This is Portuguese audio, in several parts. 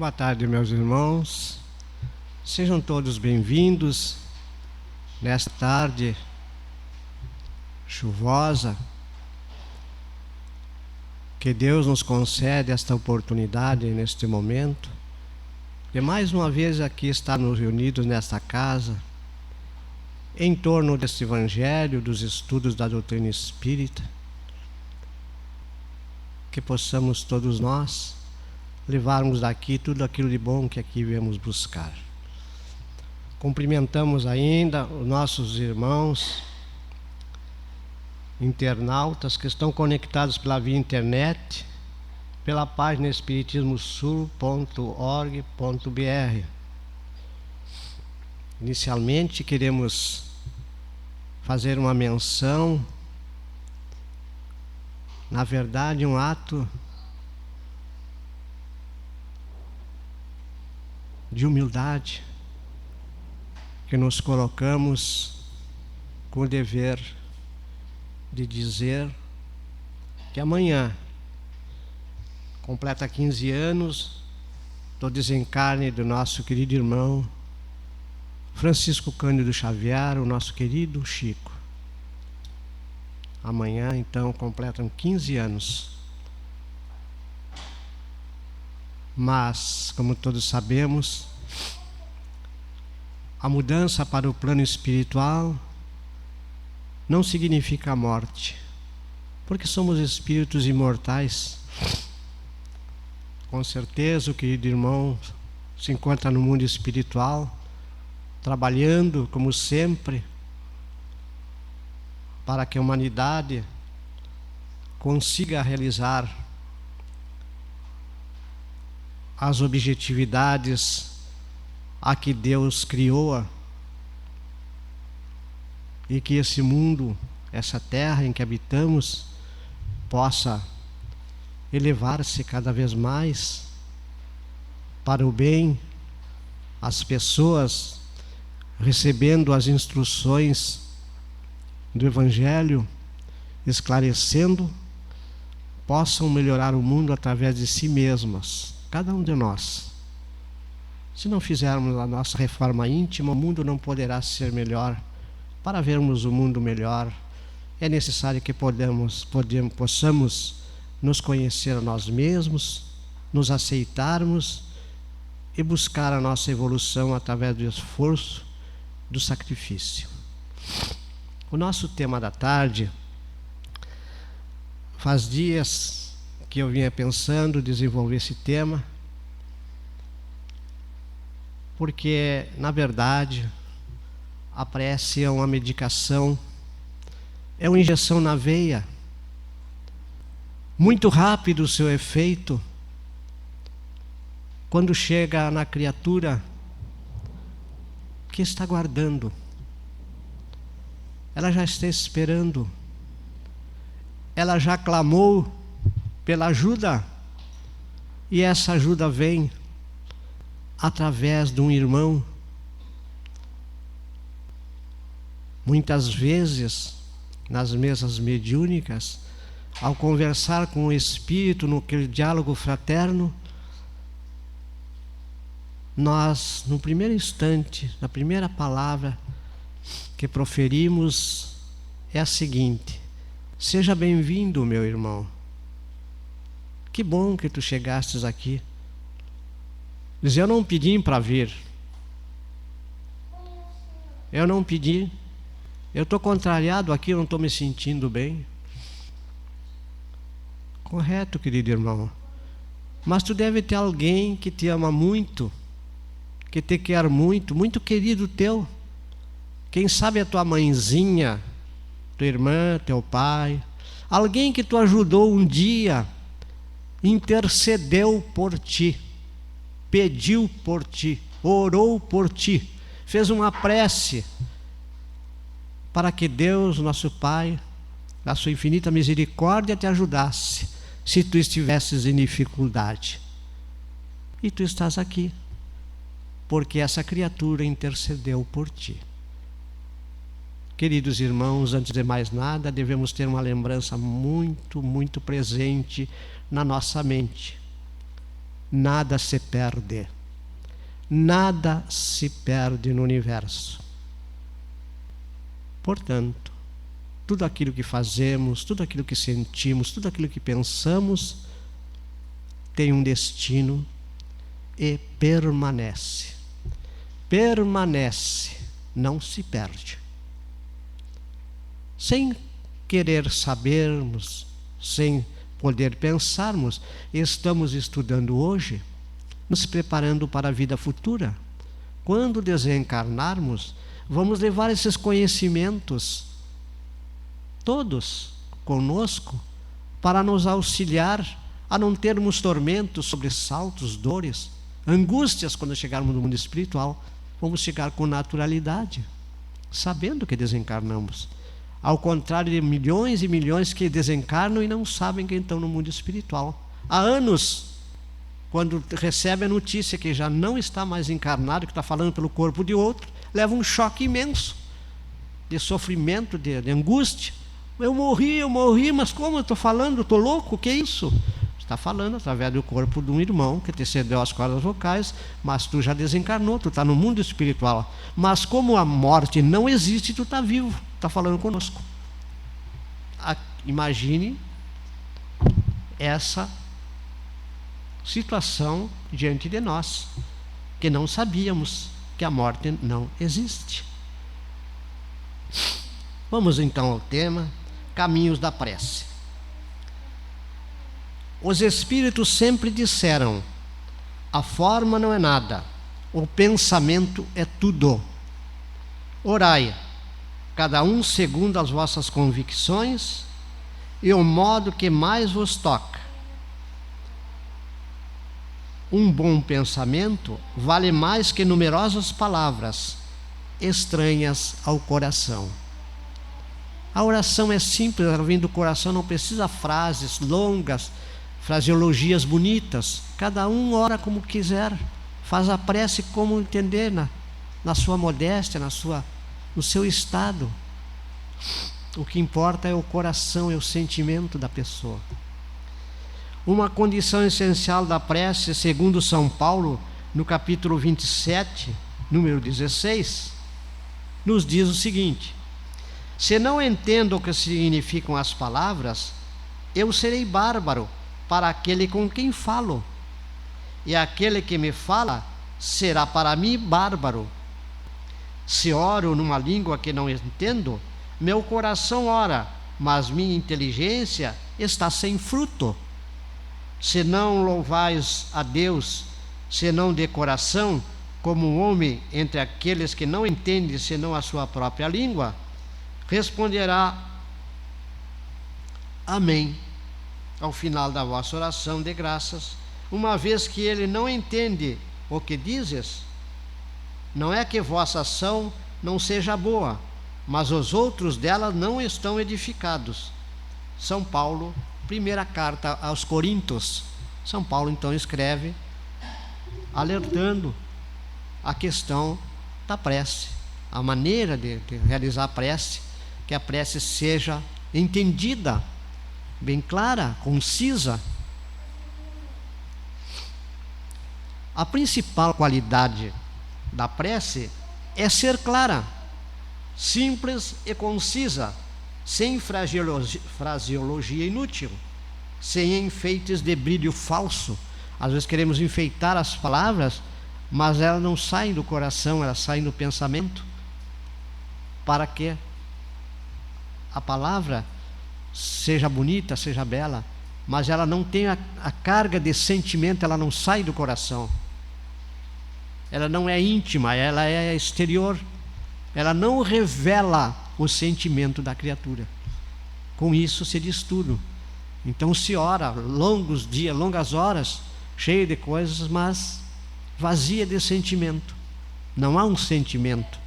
Boa tarde, meus irmãos. Sejam todos bem-vindos nesta tarde chuvosa, que Deus nos concede esta oportunidade neste momento de mais uma vez aqui estarmos reunidos nesta casa em torno deste Evangelho, dos estudos da doutrina espírita, que possamos todos nós levarmos daqui tudo aquilo de bom que aqui viemos buscar. Cumprimentamos ainda os nossos irmãos internautas que estão conectados pela via internet, pela página espiritismosul.org.br. Inicialmente queremos fazer uma menção, na verdade um ato de humildade, que nos colocamos com o dever de dizer que amanhã completa 15 anos do desencarne do nosso querido irmão Francisco Cândido Xavier, o nosso querido Chico. Amanhã, então, completam 15 anos. Mas, como todos sabemos, a mudança para o plano espiritual não significa a morte, porque somos espíritos imortais. Com certeza o querido irmão se encontra no mundo espiritual, trabalhando como sempre para que a humanidade consiga realizar as objetividades a que Deus criou, e que esse mundo, essa terra em que habitamos, possa elevar-se cada vez mais para o bem, as pessoas recebendo as instruções do Evangelho, esclarecendo, possam melhorar o mundo através de si mesmas, cada um de nós. Se não fizermos a nossa reforma íntima, o mundo não poderá ser melhor. Para vermos o mundo melhor, é necessário que possamos nos conhecer a nós mesmos, nos aceitarmos e buscar a nossa evolução através do esforço, do sacrifício. O nosso tema da tarde, faz dias que eu vinha pensando desenvolver esse tema, porque, na verdade, a prece é uma medicação, é uma injeção na veia, muito rápido o seu efeito, quando chega na criatura que está aguardando. Ela já está esperando, ela já clamou pela ajuda, e essa ajuda vem através de um irmão. Muitas vezes, nas mesas mediúnicas, ao conversar com o Espírito, naquele diálogo fraterno, nós, no primeiro instante, na primeira palavra que proferimos, é a seguinte: seja bem-vindo, meu irmão. Que bom que tu chegastes aqui. Diz: eu não pedi para vir. Eu não pedi. Eu estou contrariado aqui, eu não estou me sentindo bem. Correto, querido irmão. Mas tu deve ter alguém que te ama muito, que te quer muito, muito querido teu. Quem sabe a tua mãezinha, tua irmã, teu pai. Alguém que tu ajudou um dia, intercedeu por ti, pediu por ti, orou por ti, fez uma prece para que Deus, nosso Pai, na sua infinita misericórdia, te ajudasse, se tu estivesses em dificuldade. E tu estás aqui, porque essa criatura intercedeu por ti. Queridos irmãos, antes de mais nada, devemos ter uma lembrança muito, muito presente na nossa mente. nada se perde. Nada se perde no universo. Portanto, tudo aquilo que fazemos, tudo aquilo que sentimos, tudo aquilo que pensamos, tem um destino e permanece. Permanece, não se perde. Sem querer sabermos, sem poder pensarmos, estamos estudando hoje, nos preparando para a vida futura. Quando desencarnarmos, vamos levar esses conhecimentos todos conosco para nos auxiliar a não termos tormentos, sobressaltos, dores, angústias quando chegarmos no mundo espiritual. Vamos chegar com naturalidade, sabendo que desencarnamos. Ao contrário de milhões e milhões que desencarnam e não sabem que estão no mundo espiritual. Há anos, quando recebe a notícia que já não está mais encarnado, que está falando pelo corpo de outro, leva um choque imenso de sofrimento, de angústia. Eu morri, mas como eu estou falando? Estou louco? O que é isso? Está falando através do corpo de um irmão que te cedeu as cordas vocais, mas tu já desencarnou, tu está no mundo espiritual. Mas como a morte não existe, tu está vivo, está falando conosco. Imagine essa situação diante de nós, que não sabíamos que a morte não existe. Vamos então ao tema, caminhos da prece. Os espíritos sempre disseram: a forma não é nada, o pensamento é tudo. Orai, cada um segundo as vossas convicções e o modo que mais vos toca. Um bom pensamento vale mais que numerosas palavras estranhas ao coração. A oração é simples, ela vem do coração, não precisa frases longas, fraseologias bonitas. Cada um ora como quiser, faz a prece como entender, na sua modéstia, no seu estado. O que importa é o coração, é o sentimento da pessoa. Uma condição essencial da prece, segundo São Paulo, no capítulo 27, número 16, nos diz o seguinte: se não entendo o que significam as palavras, eu serei bárbaro para aquele com quem falo, e aquele que me fala será para mim bárbaro. Se oro numa língua que não entendo, meu coração ora, mas minha inteligência está sem fruto. Se não louvais a Deus, senão de coração, como um homem entre aqueles que não entendem senão a sua própria língua, responderá amém ao final da vossa oração de graças, uma vez que ele não entende o que dizes. Não é que vossa ação não seja boa, mas os outros dela não estão edificados. São Paulo, primeira carta aos Coríntios. São Paulo então escreve alertando a questão da prece, a maneira de realizar a prece, que a prece seja entendida, bem clara, concisa. A principal qualidade da prece é ser clara, simples e concisa, sem fraseologia inútil, sem enfeites de brilho falso. Às vezes queremos enfeitar as palavras, mas elas não saem do coração, elas saem do pensamento, para que a palavra seja bonita, seja bela, mas ela não tem a carga de sentimento, ela não sai do coração. Ela não é íntima, ela é exterior. Ela não revela o sentimento da criatura. Com isso se diz tudo. Então se ora longos dias, longas horas, cheio de coisas, mas vazia de sentimento. Não há um sentimento.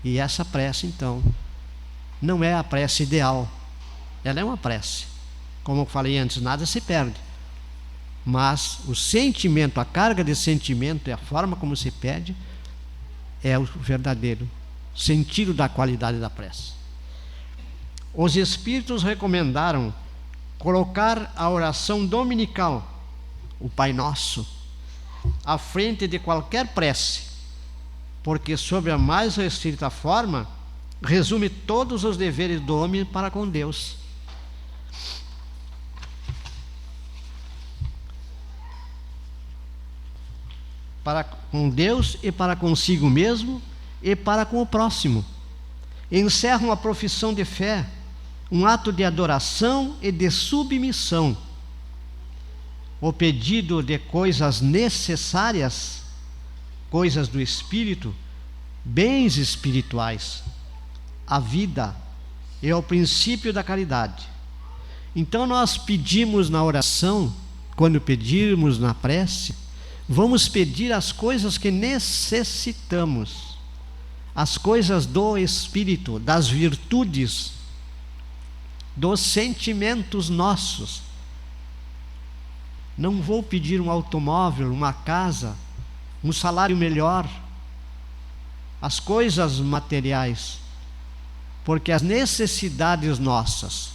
E essa prece, então, não é a prece ideal. Ela é uma prece. Como eu falei antes, nada se perde. Mas o sentimento, a carga de sentimento e a forma como se pede é o verdadeiro sentido da qualidade da prece. Os Espíritos recomendaram colocar a oração dominical o Pai Nosso, à frente de qualquer prece, porque sob a mais restrita forma, resume todos os deveres do homem para com Deus. Para com Deus e para consigo mesmo e para com o próximo. Encerra uma profissão de fé, um ato de adoração e de submissão. O pedido de coisas necessárias, coisas do espírito, bens espirituais, a vida é o princípio da caridade. Então nós pedimos na oração, quando pedirmos na prece, vamos pedir as coisas que necessitamos, as coisas do espírito, das virtudes, dos sentimentos nossos. Não vou pedir um automóvel, uma casa, um salário melhor, as coisas materiais, porque as necessidades nossas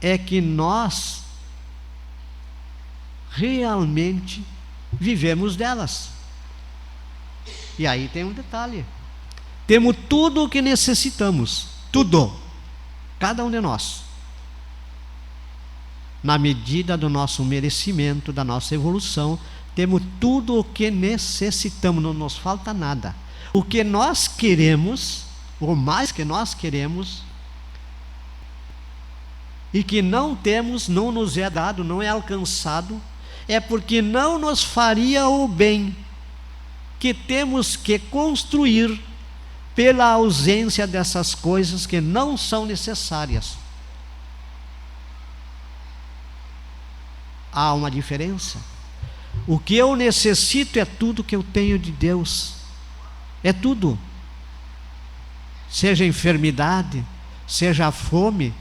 é que nós realmente vivemos delas. E aí tem um detalhe: temos tudo o que necessitamos, tudo, cada um de nós, na medida do nosso merecimento, da nossa evolução. Temos tudo o que necessitamos, não nos falta nada. O que nós queremos, ou mais que nós queremos, e que não temos, não nos é dado, não é alcançado, é porque não nos faria o bem, que temos que construir pela ausência dessas coisas que não são necessárias. Há uma diferença. O que eu necessito é tudo que eu tenho de Deus, é tudo. Seja enfermidade, seja a fome,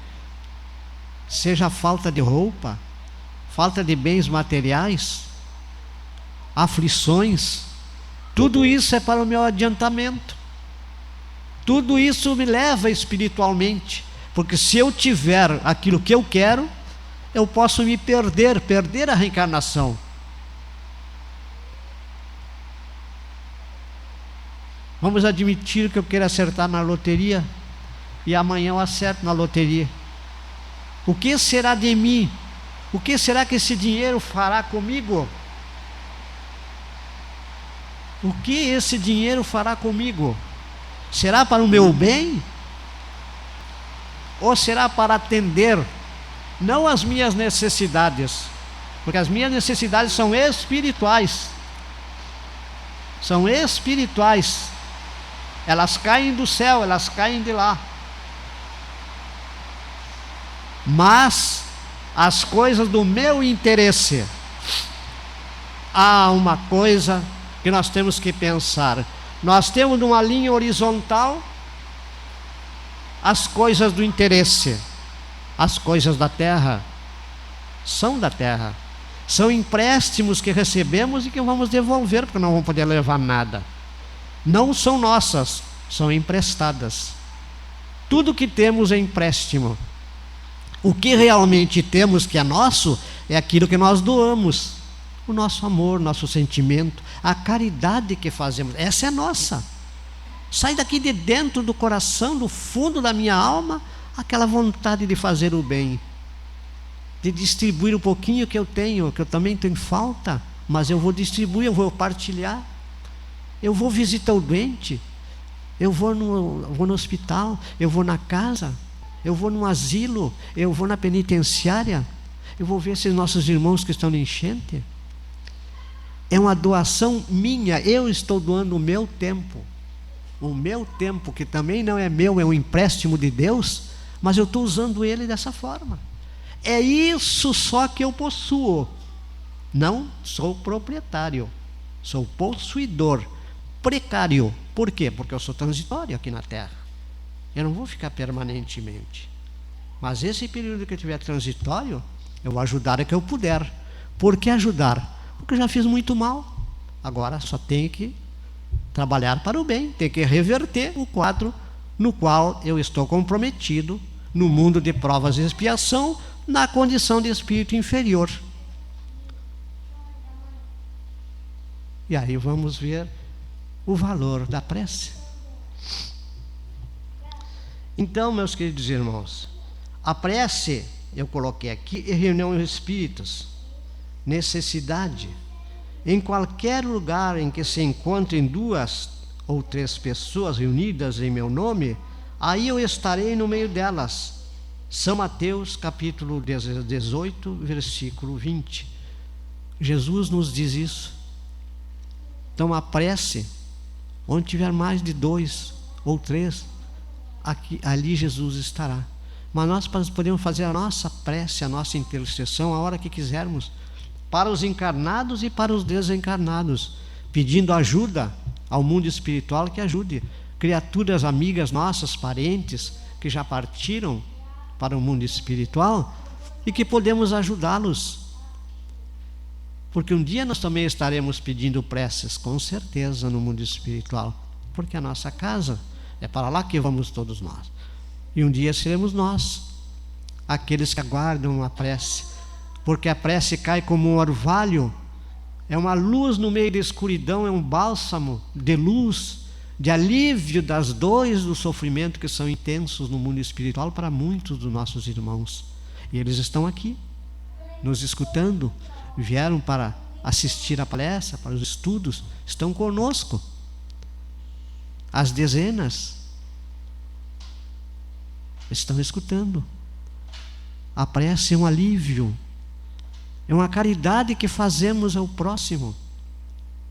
seja a falta de roupa, falta de bens materiais, aflições, tudo isso é para o meu adiantamento. Tudo isso me leva espiritualmente, porque se eu tiver aquilo que eu quero, eu posso me perder a reencarnação. Vamos admitir que eu queira acertar na loteria, e amanhã eu acerto na loteria. O que será de mim? O que será que esse dinheiro fará comigo? O que esse dinheiro fará comigo? Será para o meu bem? Ou será para atender, não as minhas necessidades, porque as minhas necessidades são espirituais. São espirituais. Elas caem do céu, elas caem de lá. Mas as coisas do meu interesse, há uma coisa que nós temos que pensar. Nós temos numa linha horizontal as coisas do interesse. As coisas da terra são da terra, são empréstimos que recebemos e que vamos devolver, porque não vamos poder levar nada. Não são nossas, são emprestadas. Tudo que temos é empréstimo. O que realmente temos que é nosso é aquilo que nós doamos. O nosso amor, nosso sentimento, a caridade que fazemos, essa é nossa. Sai daqui de dentro do coração, do fundo da minha alma, aquela vontade de fazer o bem, de distribuir um pouquinho que eu tenho, que eu também tenho falta, mas eu vou distribuir, eu vou partilhar. Eu vou visitar o doente, eu vou no hospital, eu vou na casa, eu vou no asilo, eu vou na penitenciária, eu vou ver esses nossos irmãos que estão na enchente. É uma doação minha, eu estou doando o meu tempo, que também não é meu, é um empréstimo de Deus, mas eu estou usando ele dessa forma. É isso só que eu possuo, não sou proprietário, sou possuidor, precário. Por quê? Porque eu sou transitório aqui na Terra, eu não vou ficar permanentemente, mas esse período que eu tiver transitório, eu vou ajudar o que eu puder. Por que ajudar? Porque eu já fiz muito mal, agora só tenho que trabalhar para o bem, tenho que reverter o quadro no qual eu estou comprometido no mundo de provas e expiação, na condição de espírito inferior. E aí vamos ver o valor da prece. Então, meus queridos irmãos, a prece, eu coloquei aqui, é reunião de espíritos, necessidade. Em qualquer lugar em que se encontrem 2 ou 3 pessoas reunidas em meu nome, aí eu estarei no meio delas. São Mateus capítulo 18, versículo 20. Jesus nos diz isso. Então a prece, onde tiver mais de 2 ou 3, ali Jesus estará. Mas nós podemos fazer a nossa prece, a nossa intercessão a hora que quisermos, para os encarnados e para os desencarnados, pedindo ajuda ao mundo espiritual que ajude. Criaturas amigas nossas, parentes, que já partiram para o mundo espiritual e que podemos ajudá-los. Porque um dia nós também estaremos pedindo preces, com certeza, no mundo espiritual, porque a nossa casa é para lá que vamos todos nós. E um dia seremos nós, aqueles que aguardam a prece, porque a prece cai como um orvalho, é uma luz no meio da escuridão, é um bálsamo de luz, de alívio das dores do sofrimento que são intensos no mundo espiritual para muitos dos nossos irmãos. E eles estão aqui, nos escutando, vieram para assistir à palestra, para os estudos, estão conosco. As dezenas estão escutando. A prece é um alívio, é uma caridade que fazemos ao próximo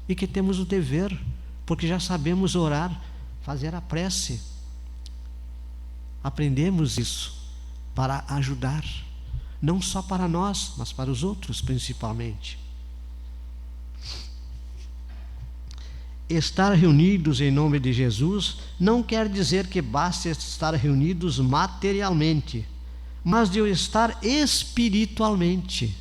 e que temos o dever, porque já sabemos orar, fazer a prece. Aprendemos isso para ajudar, não só para nós, mas para os outros principalmente. Estar reunidos em nome de Jesus não quer dizer que basta estar reunidos materialmente, mas de estar espiritualmente.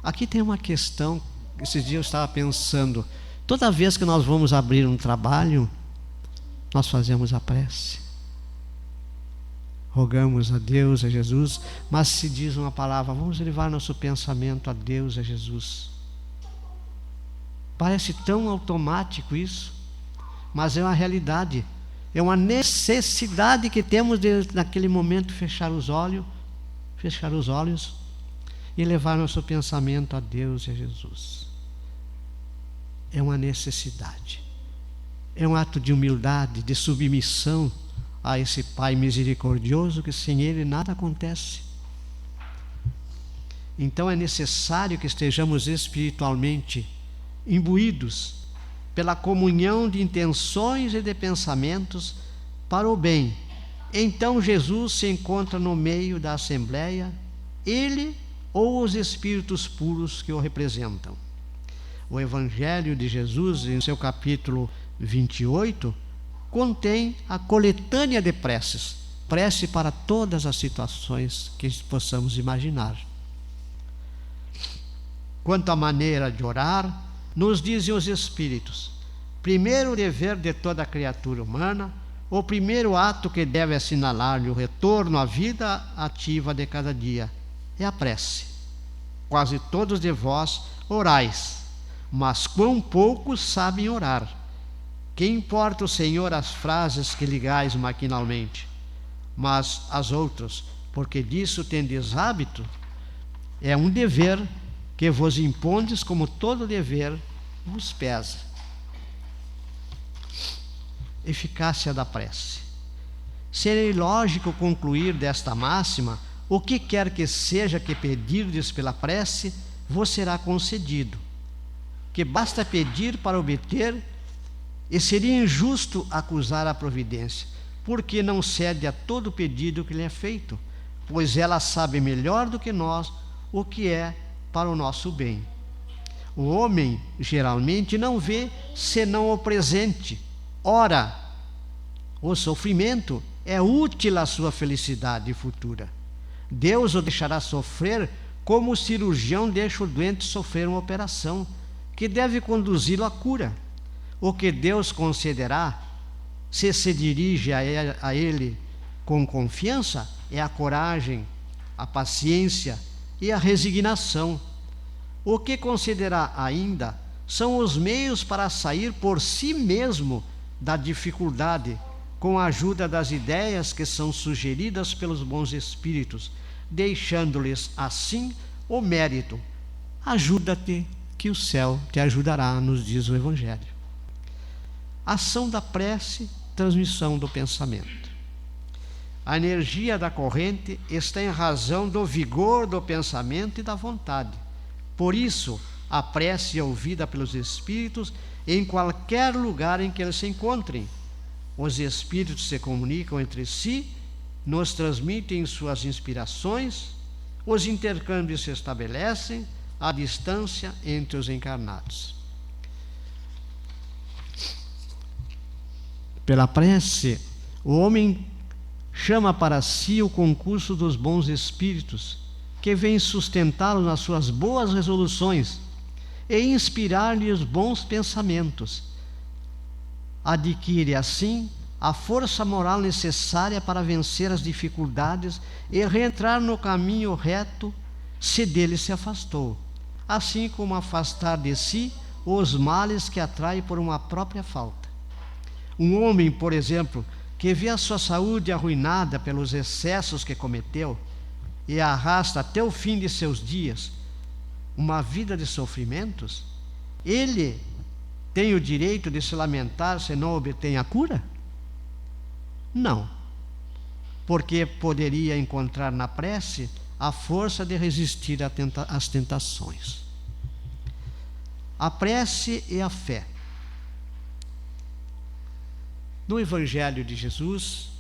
Aqui tem uma questão, esses dias eu estava pensando, toda vez que nós vamos abrir um trabalho, nós fazemos a prece. Rogamos a Deus, a Jesus, mas se diz uma palavra, vamos levar nosso pensamento a Deus, a Jesus. Parece tão automático isso, mas é uma realidade, é uma necessidade que temos de, naquele momento, fechar os olhos e levar nosso pensamento a Deus e a Jesus. É uma necessidade, é um ato de humildade, de submissão a esse Pai misericordioso, que sem Ele nada acontece. Então é necessário que estejamos espiritualmente imbuídos pela comunhão de intenções e de pensamentos para o bem. Então Jesus se encontra no meio da assembleia, Ele ou os espíritos puros que o representam. O Evangelho de Jesus, em seu capítulo 28, contém a coletânea de preces, prece para todas as situações que possamos imaginar. Quanto à maneira de orar, nos dizem os Espíritos, primeiro dever de toda criatura humana, o primeiro ato que deve assinalar-lhe o retorno à vida ativa de cada dia, é a prece. Quase todos de vós orais, mas quão poucos sabem orar. Que importa o Senhor as frases que ligais maquinalmente, mas as outras, porque disso tendes hábito, é um dever que vos impondes, como todo dever vos pesa. Eficácia da prece. Seria ilógico concluir desta máxima: o que quer que seja que pedirdes pela prece, vos será concedido. Que basta pedir para obter, e seria injusto acusar a providência, porque não cede a todo pedido que lhe é feito, pois ela sabe melhor do que nós o que é para o nosso bem. O homem geralmente não vê senão o presente. Ora, o sofrimento é útil à sua felicidade futura. Deus o deixará sofrer como o cirurgião deixa o doente sofrer uma operação que deve conduzi-lo à cura. O que Deus concederá, se dirige a Ele com confiança, é a coragem, a paciência e a resignação. O que concederá ainda são os meios para sair por si mesmo da dificuldade, com a ajuda das ideias que são sugeridas pelos bons espíritos, deixando-lhes assim o mérito. Ajuda-te, que o céu te ajudará, nos diz o Evangelho. Ação da prece, transmissão do pensamento. A energia da corrente está em razão do vigor do pensamento e da vontade. Por isso, a prece é ouvida pelos espíritos em qualquer lugar em que eles se encontrem. Os espíritos se comunicam entre si, nos transmitem suas inspirações, os intercâmbios se estabelecem à distância entre os encarnados. Pela prece, o homem chama para si o concurso dos bons espíritos, que vêm sustentá-lo nas suas boas resoluções e inspirar-lhe os bons pensamentos. Adquire assim a força moral necessária para vencer as dificuldades e reentrar no caminho reto, se dele se afastou, assim como afastar de si os males que atrai por uma própria falta. Um homem, por exemplo, que vê a sua saúde arruinada pelos excessos que cometeu e arrasta até o fim de seus dias uma vida de sofrimentos, ele tem o direito de se lamentar se não obtém a cura? Não, porque poderia encontrar na prece a força de resistir às tentações. A prece e a fé. No Evangelho de Jesus,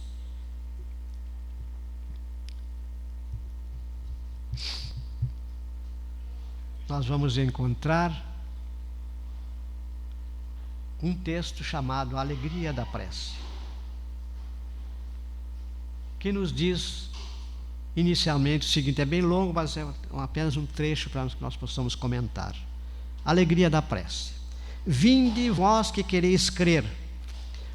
nós vamos encontrar um texto chamado A Alegria da Prece, que nos diz inicialmente o seguinte, é bem longo, mas é apenas um trecho para que nós possamos comentar. Alegria da Prece. Vinde vós que quereis crer,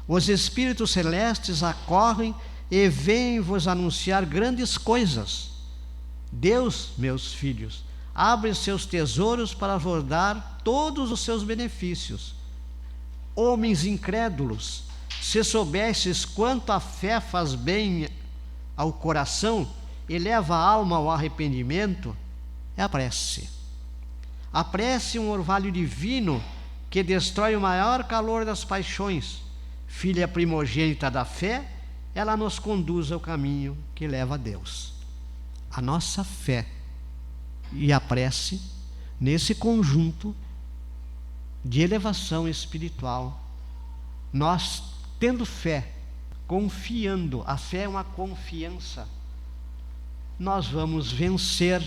os espíritos celestes acorrem e vêm-vos anunciar grandes coisas. Deus, meus filhos, abre seus tesouros para vos dar todos os seus benefícios. Homens incrédulos, se soubesses quanto a fé faz bem ao coração e leva a alma ao arrependimento, é a prece. A prece é um orvalho divino que destrói o maior calor das paixões. Filha primogênita da fé, ela nos conduz ao caminho que leva a Deus. A nossa fé e a prece, nesse conjunto de elevação espiritual, nós tendo fé, confiando, a fé é uma confiança, nós vamos vencer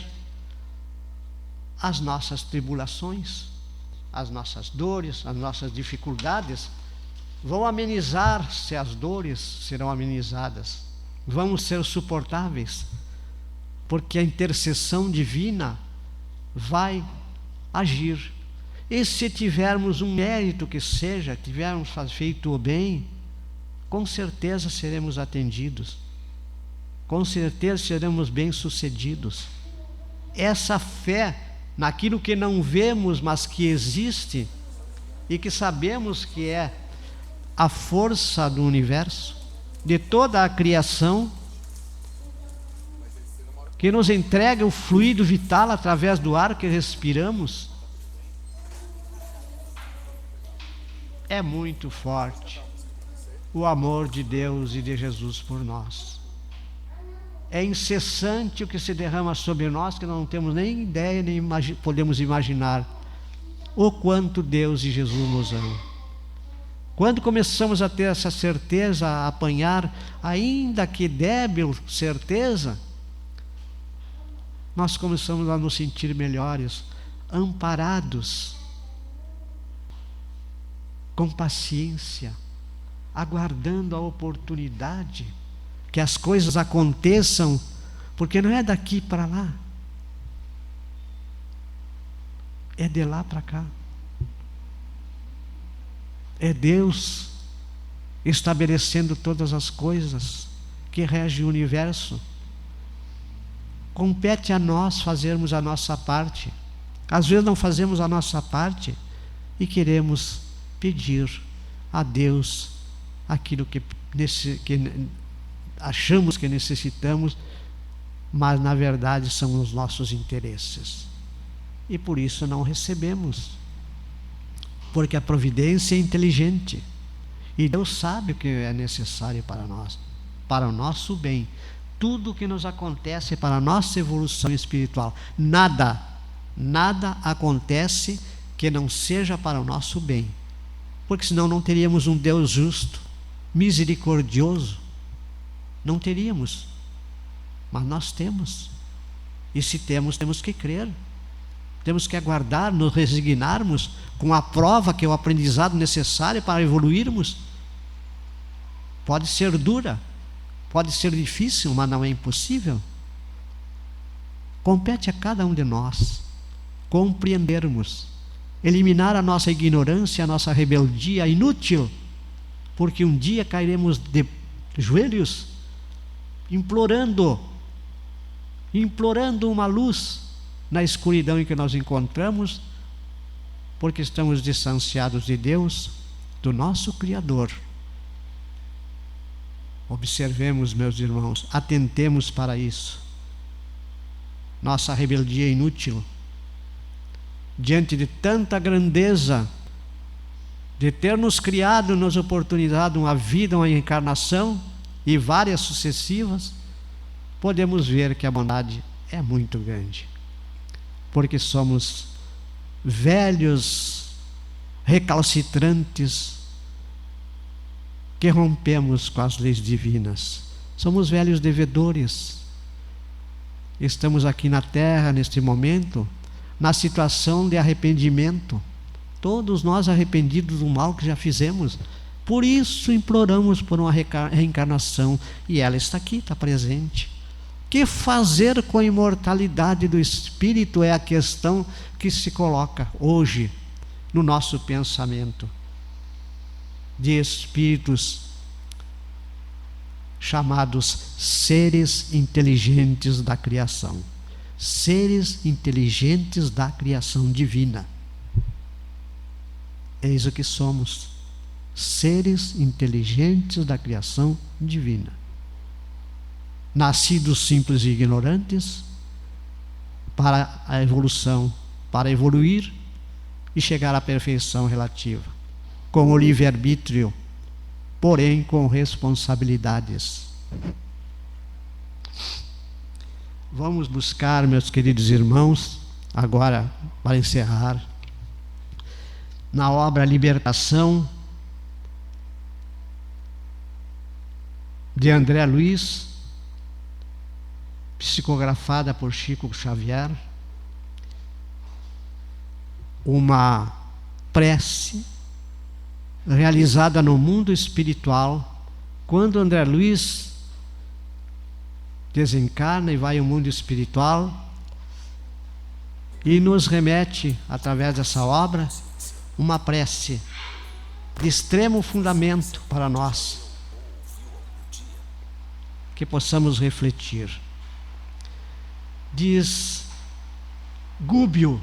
as nossas tribulações, as nossas dores, as nossas dificuldades. Vão amenizar-se as dores, serão amenizadas. Vamos ser suportáveis, porque a intercessão divina vai agir. E se tivermos um mérito que seja, tivermos feito o bem, com certeza seremos atendidos, com certeza seremos bem-sucedidos. Essa fé naquilo que não vemos, mas que existe, e que sabemos que é a força do universo, de toda a criação, que nos entrega o fluido vital através do ar que respiramos, é muito forte o amor de Deus e de Jesus por nós. É incessante o que se derrama sobre nós, que não temos nem ideia, nem podemos imaginar o quanto Deus e Jesus nos amam. Quando começamos a ter essa certeza, a apanhar, ainda que débil certeza, nós começamos a nos sentir melhores, amparados, com paciência, aguardando a oportunidade, que as coisas aconteçam, porque não é daqui para lá, é de lá para cá. É Deus estabelecendo todas as coisas que regem o universo. Compete a nós fazermos a nossa parte. Às vezes não fazemos a nossa parte e queremos pedir a Deus aquilo que achamos que necessitamos, mas na verdade são os nossos interesses. E por isso não recebemos. Porque a providência é inteligente. E Deus sabe o que é necessário para nós, para o nosso bem. Tudo o que nos acontece para a nossa evolução espiritual. Nada acontece que não seja para o nosso bem. Porque senão não teríamos um Deus justo, misericordioso. Não teríamos. Mas nós temos. E se temos, temos que crer. Temos que aguardar, nos resignarmos com a prova que é o aprendizado necessário para evoluirmos. Pode ser dura, pode ser difícil, mas não é impossível. Compete a cada um de nós compreendermos, eliminar a nossa ignorância, a nossa rebeldia inútil, porque um dia cairemos de joelhos, implorando uma luz na escuridão em que nós encontramos, porque estamos distanciados de Deus, do nosso Criador. Observemos, meus irmãos, atentemos para isso. Nossa rebeldia é inútil. Diante de tanta grandeza, de ter nos criado, nos oportunizado uma vida, uma encarnação, e várias sucessivas, podemos ver que a bondade é muito grande. Porque somos velhos, recalcitrantes, que rompemos com as leis divinas. Somos velhos devedores. Estamos aqui na terra, neste momento, na situação de arrependimento. Todos nós arrependidos do mal que já fizemos. Por isso imploramos por uma reencarnação. E ela está aqui, está presente. Que fazer com a imortalidade do espírito é a questão que se coloca hoje no nosso pensamento. De espíritos chamados seres inteligentes da criação. Seres inteligentes da criação divina. Eis o que somos. Seres inteligentes da criação divina. Nascidos simples e ignorantes, para a evolução, para evoluir e chegar à perfeição relativa, com o livre-arbítrio, porém com responsabilidades. Vamos buscar, meus queridos irmãos, agora para encerrar, na obra Libertação, de André Luiz, psicografada por Chico Xavier, uma prece realizada no mundo espiritual, quando André Luiz desencarna e vai ao mundo espiritual, e nos remete, através dessa obra, uma prece de extremo fundamento para nós, que possamos refletir. Diz Gúbio,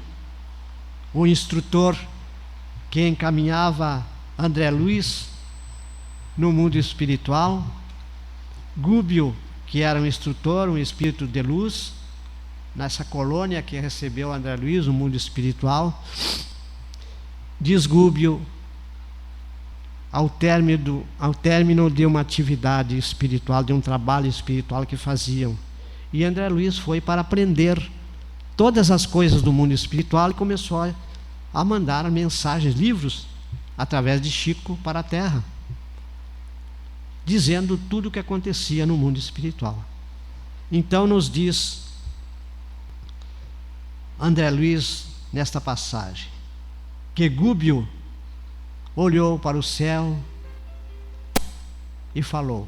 o instrutor que encaminhava André Luiz no mundo espiritual. Gúbio, que era um instrutor, um espírito de luz, nessa colônia que recebeu André Luiz, no mundo espiritual. Diz Gúbio, ao término de uma atividade espiritual, de um trabalho espiritual que faziam. E André Luiz foi para aprender todas as coisas do mundo espiritual e começou a mandar mensagens, livros, através de Chico para a Terra, dizendo tudo o que acontecia no mundo espiritual. Então nos diz André Luiz, nesta passagem, que Gúbio olhou para o céu e falou: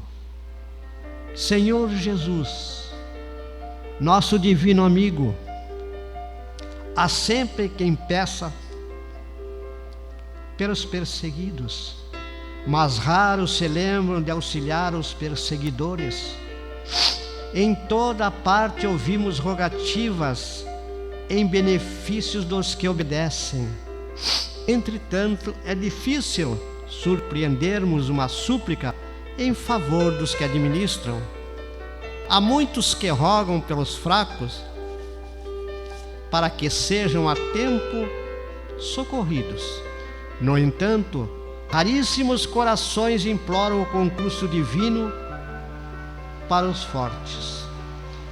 Senhor Jesus, nosso divino amigo, há sempre quem peça pelos perseguidos, mas raros se lembram de auxiliar os perseguidores. Em toda parte ouvimos rogativas em benefícios dos que obedecem. Entretanto, é difícil surpreendermos uma súplica em favor dos que administram. Há muitos que rogam pelos fracos para que sejam a tempo socorridos. No entanto, raríssimos corações imploram o concurso divino para os fortes,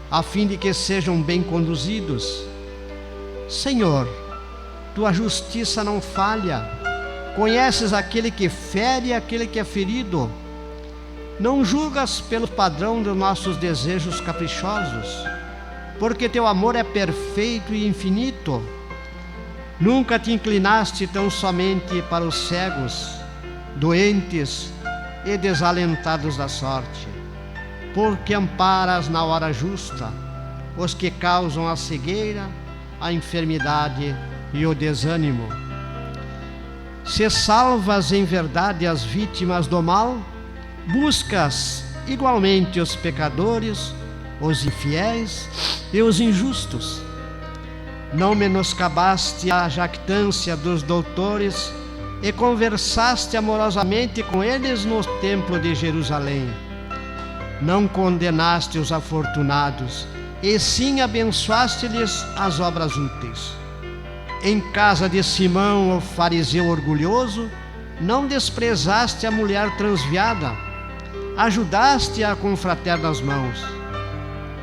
a fim de que sejam bem conduzidos. Senhor, tua justiça não falha. Conheces aquele que fere e aquele que é ferido. Não julgas pelo padrão dos nossos desejos caprichosos, porque teu amor é perfeito e infinito. Nunca te inclinaste tão somente para os cegos, doentes e desalentados da sorte, porque amparas na hora justa os que causam a cegueira, a enfermidade e o desânimo. Se salvas em verdade as vítimas do mal, buscas igualmente os pecadores, os infiéis e os injustos. Não menoscabaste a jactância dos doutores e conversaste amorosamente com eles no templo de Jerusalém. Não condenaste os afortunados, e sim abençoaste-lhes as obras úteis. Em casa de Simão, o fariseu orgulhoso, não desprezaste a mulher transviada, ajudaste-a com fraternas mãos.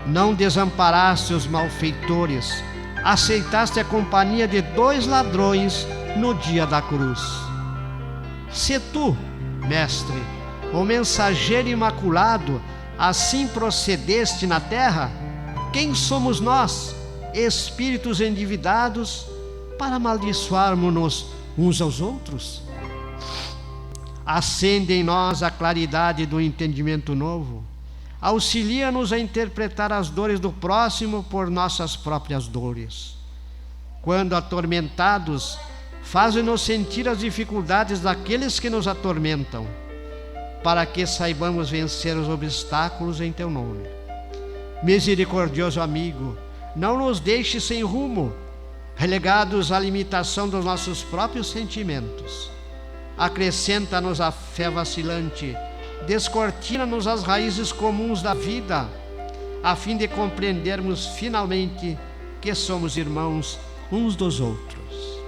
Não desamparaste os malfeitores, aceitaste a companhia de 2 ladrões no dia da cruz. Se tu, mestre, o mensageiro imaculado, assim procedeste na terra, quem somos nós, espíritos endividados, para amaldiçoarmos-nos uns aos outros? Acende em nós a claridade do entendimento novo. Auxilia-nos a interpretar as dores do próximo por nossas próprias dores. Quando atormentados, faz-nos sentir as dificuldades daqueles que nos atormentam, para que saibamos vencer os obstáculos em teu nome. Misericordioso amigo, não nos deixes sem rumo, relegados à limitação dos nossos próprios sentimentos. Acrescenta-nos a fé vacilante, descortina-nos as raízes comuns da vida, a fim de compreendermos finalmente que somos irmãos uns dos outros.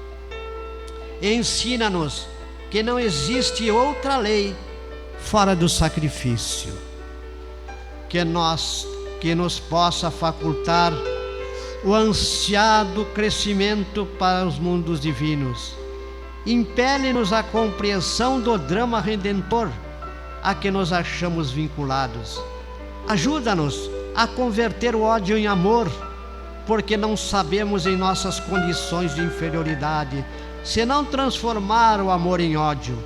Ensina-nos que não existe outra lei fora do sacrifício, que nos possa facultar o ansiado crescimento para os mundos divinos. Impele-nos a compreensão do drama redentor a que nos achamos vinculados. Ajuda-nos a converter o ódio em amor, porque não sabemos em nossas condições de inferioridade senão transformar o amor em ódio.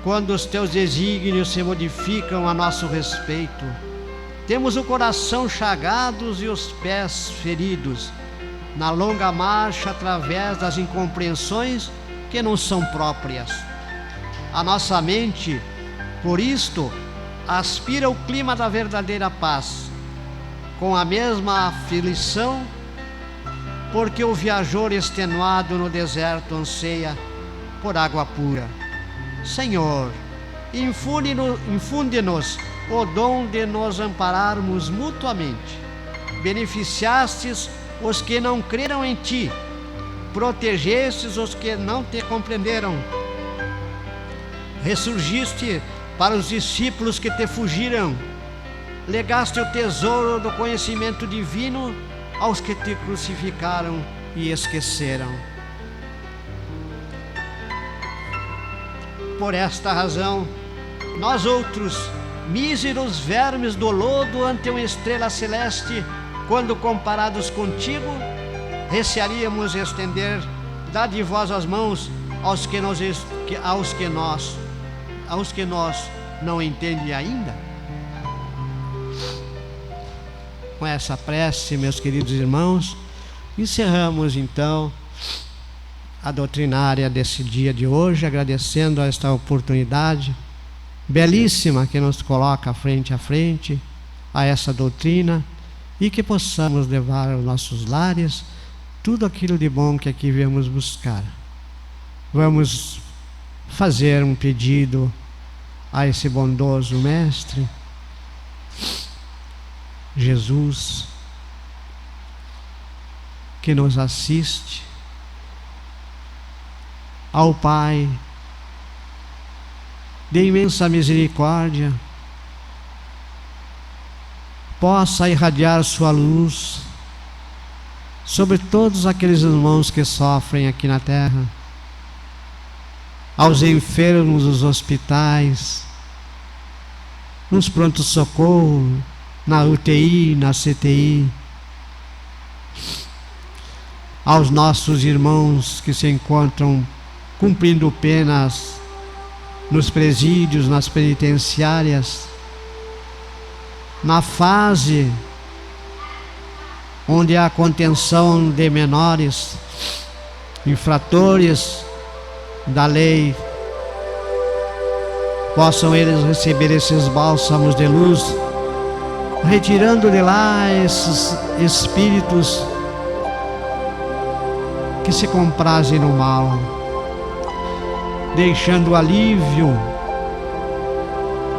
Quando os teus desígnios se modificam a nosso respeito, temos o coração chagados e os pés feridos, na longa marcha através das incompreensões que não são próprias. A nossa mente, por isto, aspira o clima da verdadeira paz, com a mesma aflição, porque o viajor extenuado no deserto anseia por água pura. Senhor, infunde-nos o dom de nos ampararmos mutuamente. Beneficiastes os que não creram em ti, protegestes os que não te compreenderam, ressurgiste para os discípulos que te fugiram, legaste o tesouro do conhecimento divino aos que te crucificaram e esqueceram. Por esta razão, nós outros, míseros vermes do lodo ante uma estrela celeste, quando comparados contigo, recearíamos estender dadivosas mãos aos que nós não entendem ainda. Com essa prece, meus queridos irmãos, encerramos então a doutrinária desse dia de hoje, agradecendo a esta oportunidade belíssima que nos coloca frente a frente a essa doutrina, e que possamos levar aos nossos lares tudo aquilo de bom que aqui viemos buscar. Vamos fazer um pedido a esse bondoso Mestre, Jesus, que nos assiste, ao Pai de imensa misericórdia, possa irradiar sua luz sobre todos aqueles irmãos que sofrem aqui na terra, aos enfermos dos hospitais, nos pronto-socorro, na UTI, na CTI, aos nossos irmãos que se encontram cumprindo penas nos presídios, nas penitenciárias, na fase onde há contenção de menores, infratores da lei, possam eles receber esses bálsamos de luz, retirando de lá esses espíritos que se comprazem no mal, deixando alívio,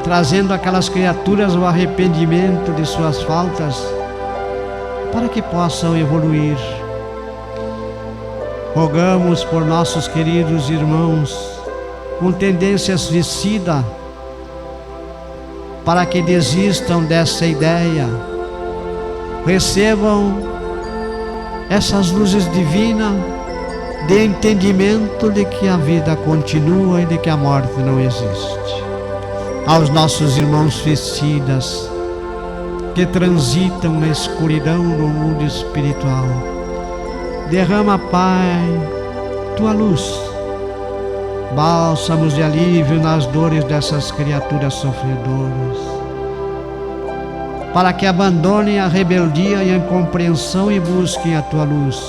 trazendo aquelas criaturas o arrependimento de suas faltas, para que possam evoluir. Rogamos por nossos queridos irmãos com tendência suicida, para que desistam dessa ideia, recebam essas luzes divinas de entendimento de que a vida continua e de que a morte não existe. Aos nossos irmãos suicidas que transitam na escuridão no mundo espiritual, derrama, Pai, tua luz, bálsamos de alívio nas dores dessas criaturas sofredoras, para que abandonem a rebeldia e a incompreensão e busquem a tua luz.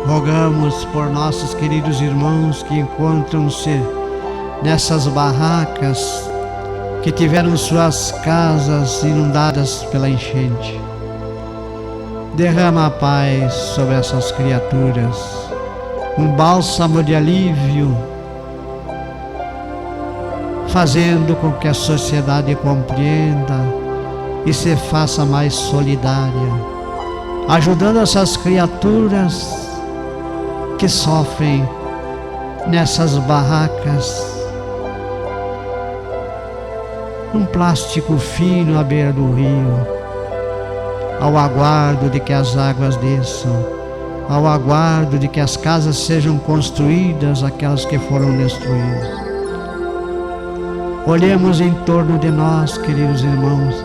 Rogamos por nossos queridos irmãos que encontram-se nessas barracas, que tiveram suas casas inundadas pela enchente. Derrama, Pai, sobre essas criaturas um bálsamo de alívio, fazendo com que a sociedade compreenda e se faça mais solidária, ajudando essas criaturas que sofrem nessas barracas, num plástico fino à beira do rio, ao aguardo de que as águas desçam, ao aguardo de que as casas sejam construídas, aquelas que foram destruídas. Olhemos em torno de nós, queridos irmãos,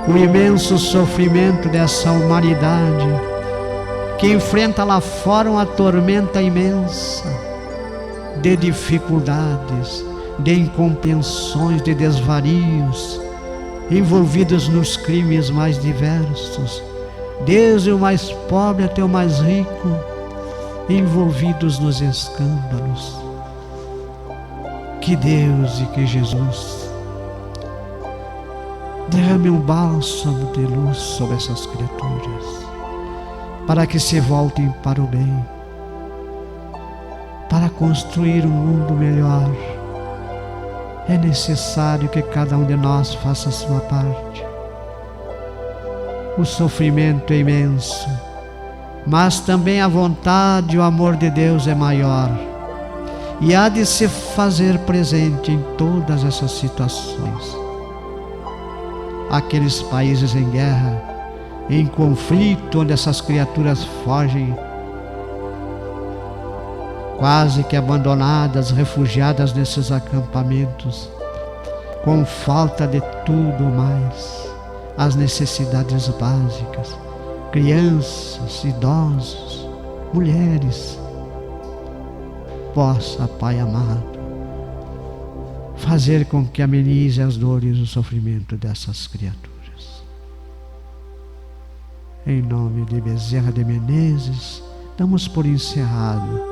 o imenso sofrimento dessa humanidade que enfrenta lá fora uma tormenta imensa de dificuldades, de incompreensões, de desvarios, envolvidos nos crimes mais diversos, desde o mais pobre até o mais rico, envolvidos nos escândalos. Que Deus e que Jesus derrame um bálsamo de luz sobre essas criaturas, para que se voltem para o bem, para construir um mundo melhor. É necessário que cada um de nós faça a sua parte. O sofrimento é imenso, mas também a vontade e o amor de Deus é maior, e há de se fazer presente em todas essas situações. Aqueles países em guerra, em conflito, onde essas criaturas fogem, quase que abandonadas, refugiadas nesses acampamentos, com falta de tudo mais, as necessidades básicas, crianças, idosos, mulheres. Possa, Pai amado, fazer com que amenize as dores e o sofrimento dessas criaturas. Em nome de Bezerra de Menezes, damos por encerrado